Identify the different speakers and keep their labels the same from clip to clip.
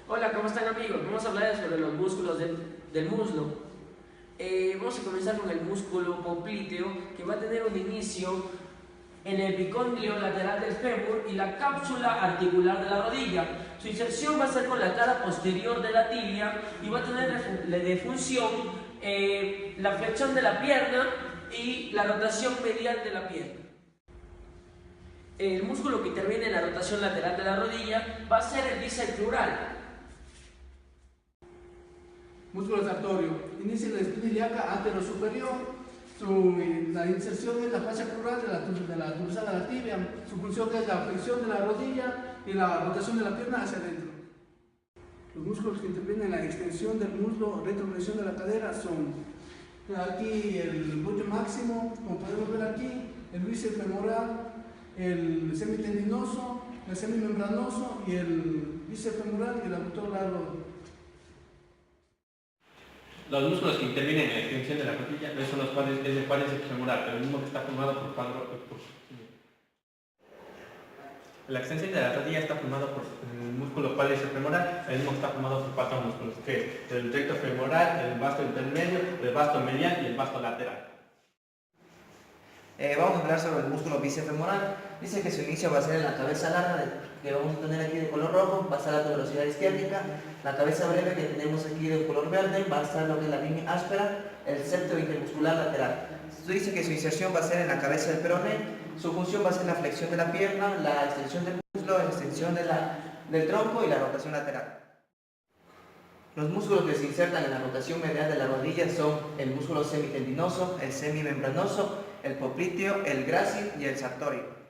Speaker 1: Hola, ¿cómo están amigos? Vamos a hablar sobre los músculos del muslo. Vamos a comenzar con el músculo popliteo, que va a tener un inicio en el epicóndilo lateral del fémur y la cápsula articular de la rodilla. Su inserción va a ser con la cara posterior de la tibia y va a tener de función la flexión de la pierna y la rotación medial de la pierna. El músculo que interviene en la rotación lateral de la rodilla va a ser el bíceps crural.
Speaker 2: Músculo sartorio. Inicia en la espina ilíaca anterosuperior. La inserción es la fascia crural de la dorsal de la tibia. Su función es la flexión de la rodilla y la rotación de la pierna hacia adentro. Los músculos que intervienen en la extensión del muslo, retroflexión de la cadera son aquí el glúteo máximo, como podemos ver aquí, el bíceps femoral, el semitendinoso, el semimembranoso y el bíceps femoral y el abductor largo.
Speaker 3: Los músculos que intervienen en la extensión de la rodilla son los cuádriceps, es el cuádriceps femoral, pero el mismo que está formado por la extensión de la rodilla está formado por el músculo cuádriceps femoral, el mismo que está formado por cuatro músculos, que es el recto femoral, el vasto intermedio, el vasto medial y el vasto lateral.
Speaker 4: Vamos a hablar sobre el músculo bíceps femoral. Dice que su inicio va a ser en la cabeza larga que vamos a tener aquí de color rojo, va a estar la tuberosidad isquiática, la cabeza breve que tenemos aquí de color verde, va a estar lo que es la línea áspera, el septo intermuscular lateral. Dice que su inserción va a ser en la cabeza del peroné, su función va a ser la flexión de la pierna, la extensión del muslo, la extensión del tronco y la rotación lateral. Los músculos que se insertan en la rotación medial de la rodilla son el músculo semitendinoso, el semimembranoso, el popliteo, el grácil y el sartorio.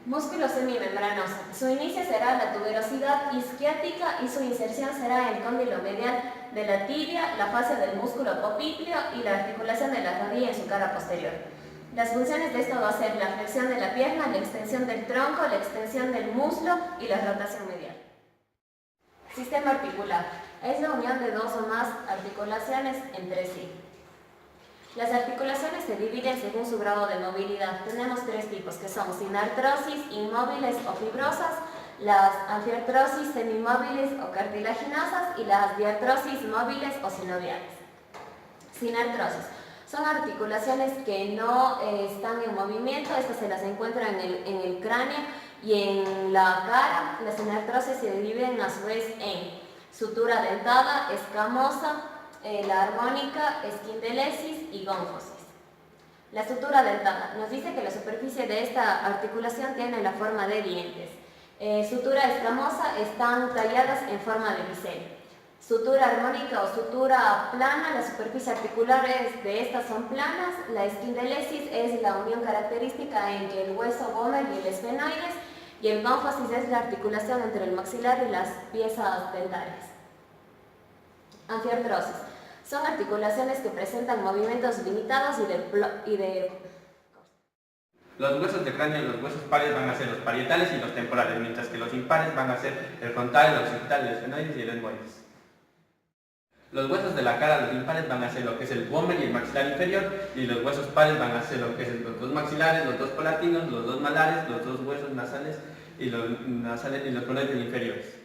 Speaker 5: Músculo semimembranoso. Su inicio será la tuberosidad isquiática y su inserción será en el cóndilo medial de la tibia, la fascia del músculo popliteo y la articulación de la rodilla en su cara posterior. Las funciones de esto va a ser la flexión de la pierna, la extensión del tronco, la extensión del muslo y la rotación medial. Sistema articular. Es la unión de dos o más articulaciones entre sí. Las articulaciones se dividen según su grado de movilidad. Tenemos tres tipos que son sinartrosis, inmóviles o fibrosas, las anfiartrosis semimóviles o cartilaginosas y las diartrosis móviles o sinoviales. Sinartrosis. Son articulaciones que no están en movimiento, estas se las encuentra en el cráneo y en la cara. Las sinartrosis se dividen a su vez en sutura dentada, escamosa, la armónica, esquindelesis y gónfosis. La sutura dentada nos dice que la superficie de esta articulación tiene la forma de dientes. Sutura escamosa están talladas en forma de bisel. Sutura armónica o sutura plana, las superficies articulares de estas son planas. La esquindelesis es la unión característica entre el hueso vomer y el esfenoides, y el gónfosis es la articulación entre el maxilar y las piezas dentales. Anfiartrosis. Son articulaciones que presentan movimientos limitados
Speaker 3: Los huesos de cráneo y los huesos pares van a ser los parietales y los temporales, mientras que los impares van a ser el frontal, el occipital, el esfenoides y el etmoides. Los huesos de la cara, los impares, van a ser lo que es el vomer y el maxilar inferior, y los huesos pares van a ser lo que es los dos maxilares, los dos palatinos, los dos malares, los dos huesos nasales y los conoides inferiores.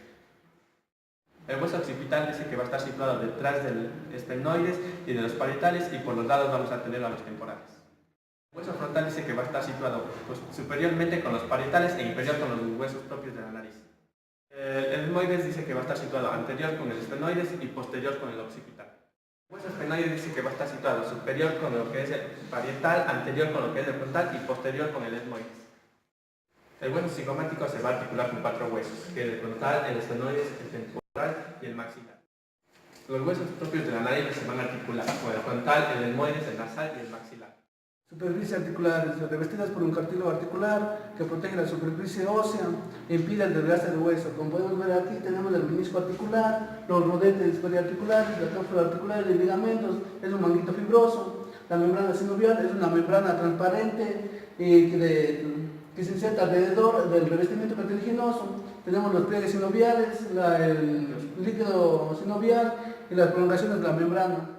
Speaker 3: El hueso occipital dice que va a estar situado detrás del esfenoides y de los parietales, y por los lados vamos a tener a los temporales. El hueso frontal dice que va a estar situado superiormente con los parietales e inferior con los huesos propios de la nariz. El etmoides dice que va a estar situado anterior con el esfenoides y posterior con el occipital. El hueso esfenoides dice que va a estar situado superior con lo que es el parietal, anterior con lo que es el frontal y posterior con el etmoides. El hueso cigomático se va a articular con cuatro huesos, que es el frontal, el esfenoides, el temporal y el maxilar. Los huesos propios de la nariz se van a articular con el frontal, el etmoides, el nasal y el maxilar.
Speaker 2: Superficies articulares revestidas por un cartílago articular que protege la superficie ósea e impide el desgaste del hueso. Como podemos ver aquí tenemos el menisco articular, los rodetes periarticulares, la cápsula articular de ligamentos, es un manguito fibroso. La membrana sinovial es una membrana transparente que se inserta alrededor del revestimiento cartilaginoso. Tenemos los pliegues sinoviales, el líquido sinovial y las prolongaciones de la membrana.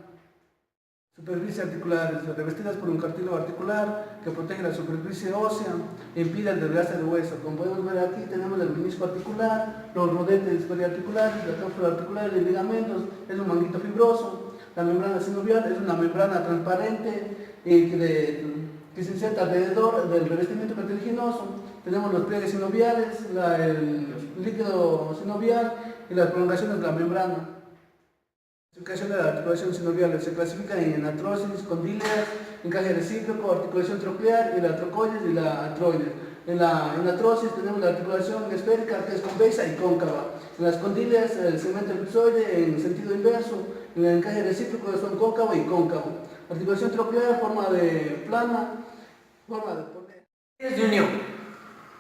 Speaker 2: Superficies articulares revestidas por un cartílago articular que protege la superficie ósea e impide el desgaste del hueso. Como podemos ver aquí tenemos el menisco articular, los rodetes periarticulares, la cápsula articular y los ligamentos, es un manguito fibroso. La membrana sinovial es una membrana transparente que se inserta alrededor del revestimiento cartilaginoso. Tenemos los pliegues sinoviales, el líquido sinovial y las prolongaciones de la membrana. La clasificación de la articulación sinovial se clasifica en artrosis, condíleas, encaje recíproco, articulación troclear y la trocoides y la artroides. En la artrosis tenemos la articulación esférica que es convexa y cóncava. En las condíleas el segmento elipsoide en sentido inverso. En el encaje recíproco son cóncavo y cóncavo. Articulación troclear, forma de plana, forma de poner.
Speaker 1: De unión.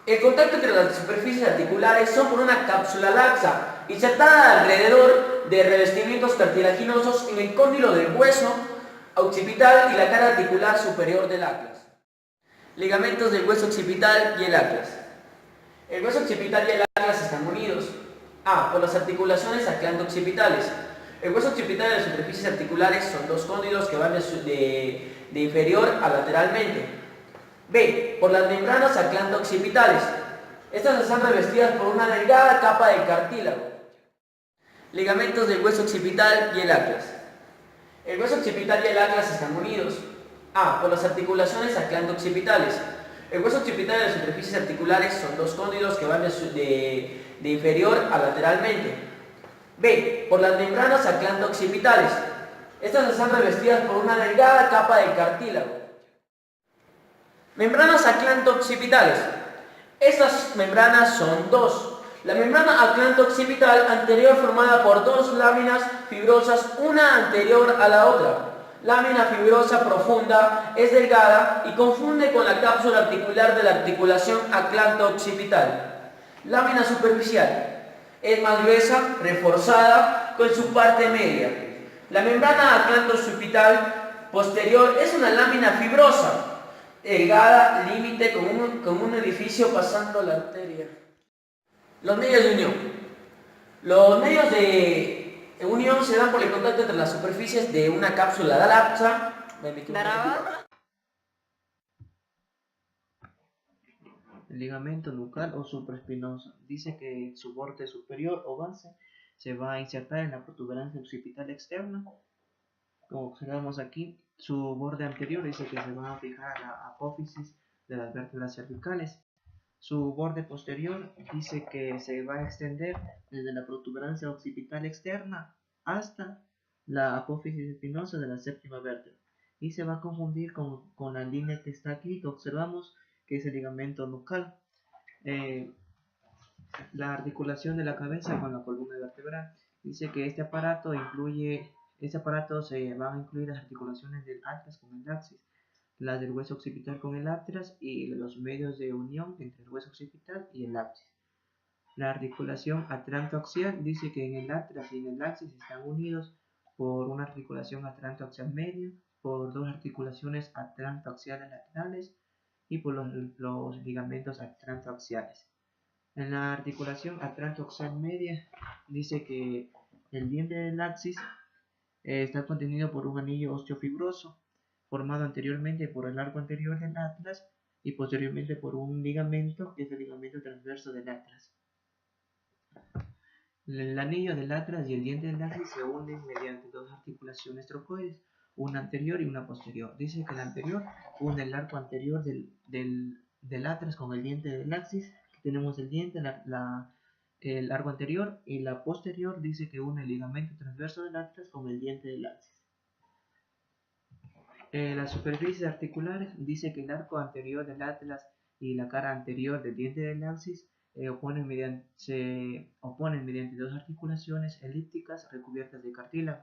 Speaker 1: El contacto entre las superficies articulares son por una cápsula laxa, insertada alrededor de revestimientos cartilaginosos en el cóndilo del hueso occipital y la cara articular superior del atlas. Ligamentos del hueso occipital y el atlas. El hueso occipital y el atlas están unidos. A. Por las articulaciones aclanto-occipitales. El hueso occipital y las superficies articulares son dos cóndilos que van de inferior a lateralmente. B. Por las membranas aclanto-occipitales. Estas están revestidas por una delgada capa de cartílago. Ligamentos del hueso occipital y el atlas. El hueso occipital y el atlas están unidos. A. Por las articulaciones aclanto-occipitales. El hueso occipital y las superficies articulares son dos cóndilos que van de inferior a lateralmente. B. Por las membranas aclanto-occipitales. Estas están revestidas por una delgada capa de cartílago. Membranas aclanto-occipitales. Estas membranas son dos. La membrana aclanto-occipital anterior formada por dos láminas fibrosas, una anterior a la otra. Lámina fibrosa profunda, es delgada y confunde con la cápsula articular de la articulación aclanto-occipital. Lámina superficial, es más gruesa, reforzada con su parte media. La membrana aclanto-occipital posterior es una lámina fibrosa, delgada, límite con un orificio pasando la arteria. Los medios de unión. Los medios de unión se dan por el contacto entre las superficies de una cápsula laxa.
Speaker 4: El ligamento nucal o supraespinoso dice que su borde superior o base se va a insertar en la protuberancia occipital externa. Como observamos aquí, su borde anterior dice que se va a fijar a la apófisis de las vértebras cervicales. Su borde posterior dice que se va a extender desde la protuberancia occipital externa hasta la apófisis espinosa de la séptima vértebra y se va a confundir con la línea que está aquí, que observamos que es el ligamento nucal. La articulación de la cabeza con la columna vertebral dice que este aparato se van a incluir las articulaciones del atlas con el axis, las del hueso occipital con el atlas y los medios de unión entre el hueso occipital y el axis. La articulación atlantoaxial dice que en el atlas y en el axis están unidos por una articulación atlantoaxial media, por dos articulaciones atlantoaxiales laterales y por los ligamentos atlantoaxiales. En la articulación atlantoaxial media dice que el diente del axis está contenido por un anillo osteofibroso formado anteriormente por el arco anterior del atlas y posteriormente por un ligamento que es el ligamento transverso del atlas. El anillo del atlas y el diente del axis se unen mediante dos articulaciones trocoides, una anterior y una posterior. Dice que la anterior une el arco anterior del atlas con el diente del axis. Tenemos el diente, el arco anterior, y la posterior dice que une el ligamento transverso del atlas con el diente del axis. Las superficies articulares dice que el arco anterior del atlas y la cara anterior del diente del axis se oponen mediante dos articulaciones elípticas recubiertas de cartílago.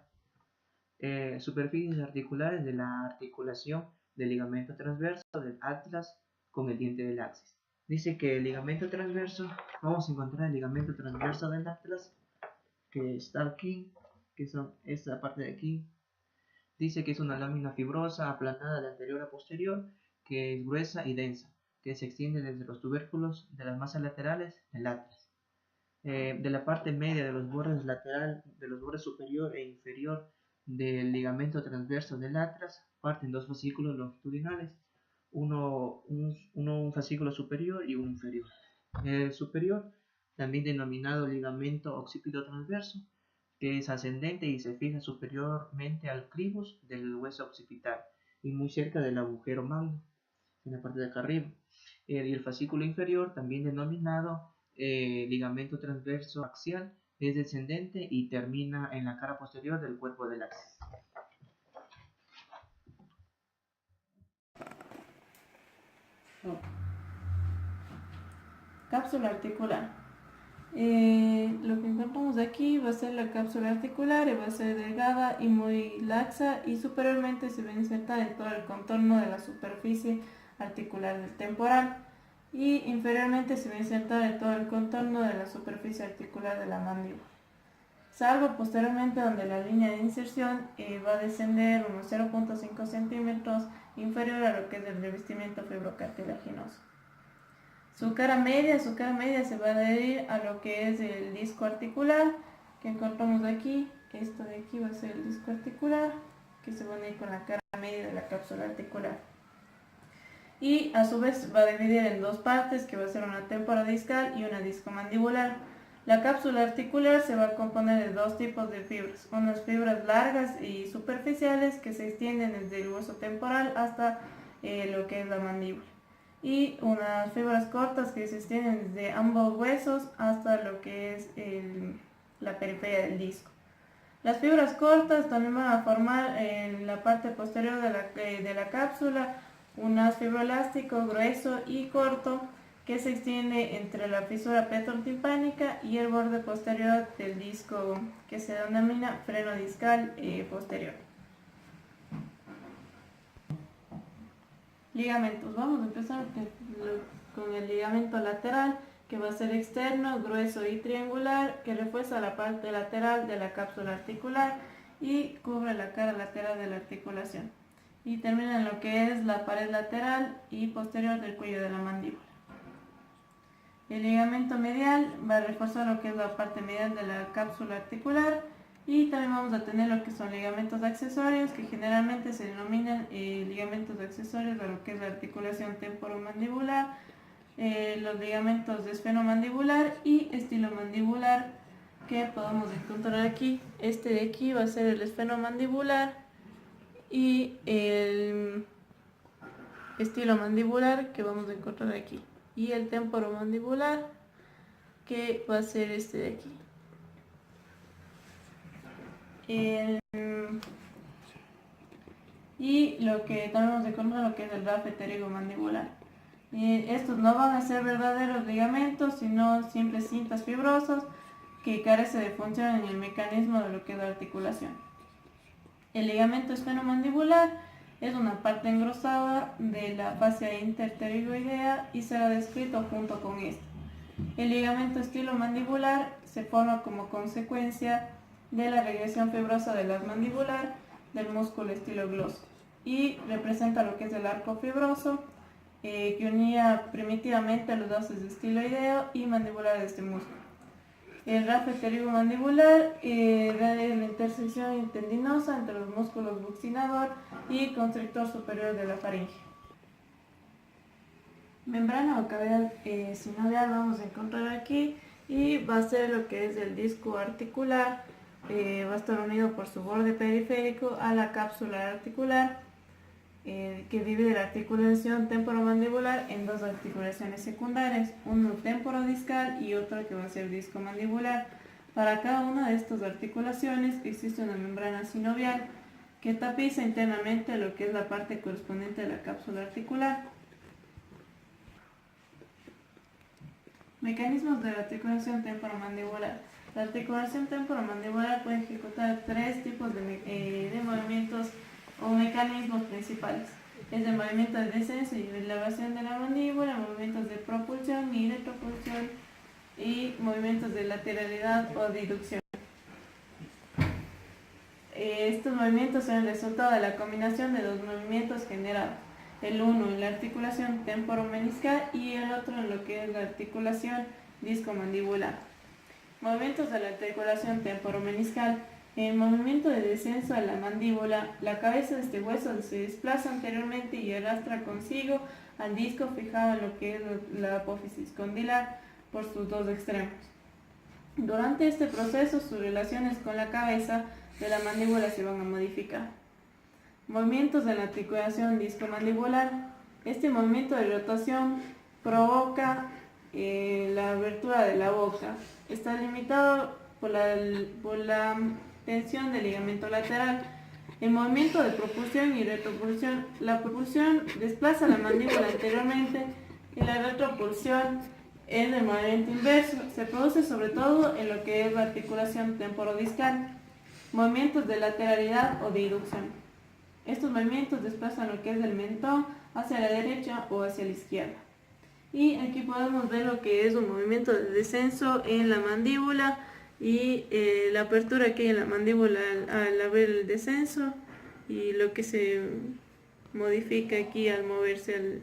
Speaker 4: Superficies articulares de la articulación del ligamento transverso del atlas con el diente del axis. Dice que el ligamento transverso, vamos a encontrar el ligamento transverso del atlas, que está aquí, que son esta parte de aquí. Dice que es una lámina fibrosa aplanada de anterior a posterior, que es gruesa y densa, que se extiende desde los tubérculos de las masas laterales del atlas. De la parte media de los bordes superior e inferior Del ligamento transverso del atlas parten dos fascículos longitudinales, un fascículo superior y uno inferior. El superior, también denominado ligamento occipito transverso, que es ascendente y se fija superiormente al clivus del hueso occipital y muy cerca del agujero magno, en la parte de acá arriba. Y el fascículo inferior, también denominado ligamento transverso axial, es descendente y termina en la cara posterior del cuerpo del axis.
Speaker 6: Cápsula articular. Lo que encontramos aquí va a ser la cápsula articular y va a ser delgada y muy laxa y superiormente se va a insertar en todo el contorno de la superficie articular del temporal y inferiormente se va a insertar en todo el contorno de la superficie articular de la mandíbula, salvo posteriormente donde la línea de inserción va a descender unos 0.5 centímetros inferior a lo que es el revestimiento fibrocartilaginoso. Su cara media se va a adherir a lo que es el disco articular que encontramos aquí. Esto de aquí va a ser el disco articular que se va a unir con la cara media de la cápsula articular. Y a su vez va a dividir en dos partes, que va a ser una temporodiscal y una discomandibular. La cápsula articular se va a componer de dos tipos de fibras, unas fibras largas y superficiales que se extienden desde el hueso temporal hasta lo que es la mandíbula, y unas fibras cortas que se extienden desde ambos huesos hasta lo que es la periferia del disco. Las fibras cortas también van a formar en la parte posterior de la cápsula un haz fibroelástico grueso y corto que se extiende entre la fisura petrotimpánica y el borde posterior del disco, que se denomina freno discal posterior. Ligamentos. Vamos a empezar con el ligamento lateral, que va a ser externo, grueso y triangular, que refuerza la parte lateral de la cápsula articular y cubre la cara lateral de la articulación, y termina en lo que es la pared lateral y posterior del cuello de la mandíbula. El ligamento medial va a reforzar lo que es la parte medial de la cápsula articular, y también vamos a tener lo que son ligamentos accesorios, que generalmente se denominan ligamentos accesorios de lo que es la articulación temporomandibular, los ligamentos de esfenomandibular y estilomandibular, que podemos encontrar aquí. Este de aquí va a ser el esfenomandibular y el estilomandibular, que vamos a encontrar aquí, y el temporomandibular, que va a ser este de aquí. Y lo que también vamos a encontrar lo que es el rafe pterigomandibular. Estos no van a ser verdaderos ligamentos, sino simples cintas fibrosas que carecen de función en el mecanismo de lo que es la articulación. El ligamento esfenomandibular es una parte engrosada de la fascia interpterigoidea y será descrito junto con esto. El ligamento estilomandibular se forma como consecuencia de la regresión fibrosa del haz mandibular del músculo estilogloso y representa lo que es el arco fibroso que unía primitivamente los dos estiloideo y mandibular de este músculo. El rafe pterigomandibular da la intersección tendinosa entre los músculos buccinador y constrictor superior de la faringe. Membrana o cavidad sinovial vamos a encontrar aquí, y va a ser lo que es el disco articular. Va a estar unido por su borde periférico a la cápsula articular, que divide la articulación temporomandibular en dos articulaciones secundarias, uno temporodiscal y otro que va a ser discomandibular. Para cada una de estas articulaciones existe una membrana sinovial que tapiza internamente lo que es la parte correspondiente de la cápsula articular. Mecanismos de la articulación temporomandibular. La articulación temporomandibular puede ejecutar tres tipos de movimientos o mecanismos principales. Es el movimiento de descenso y elevación de la mandíbula, movimientos de propulsión y retropulsión, y movimientos de lateralidad o diducción. Estos movimientos son el resultado de la combinación de dos movimientos generados, el uno en la articulación temporomeniscal y el otro en lo que es la articulación discomandibular. Movimientos de la articulación temporomeniscal. En el movimiento de descenso de la mandíbula, la cabeza de este hueso se desplaza anteriormente y arrastra consigo al disco fijado en lo que es la apófisis condilar por sus dos extremos. Durante este proceso, sus relaciones con la cabeza de la mandíbula se van a modificar. Movimientos de la articulación discomandibular. Este movimiento de rotación provoca la abertura de la boca. Está limitado por la tensión del ligamento lateral. El movimiento de propulsión y retropulsión. La propulsión desplaza la mandíbula anteriormente y la retropulsión es de movimiento inverso. Se produce sobre todo en lo que es la articulación temporodiscal. Movimientos de lateralidad o de inducción. Estos movimientos desplazan lo que es del mentón hacia la derecha o hacia la izquierda. Y aquí podemos ver lo que es un movimiento de descenso en la mandíbula y la apertura que hay en la mandíbula al haber el descenso y lo que se modifica aquí al moverse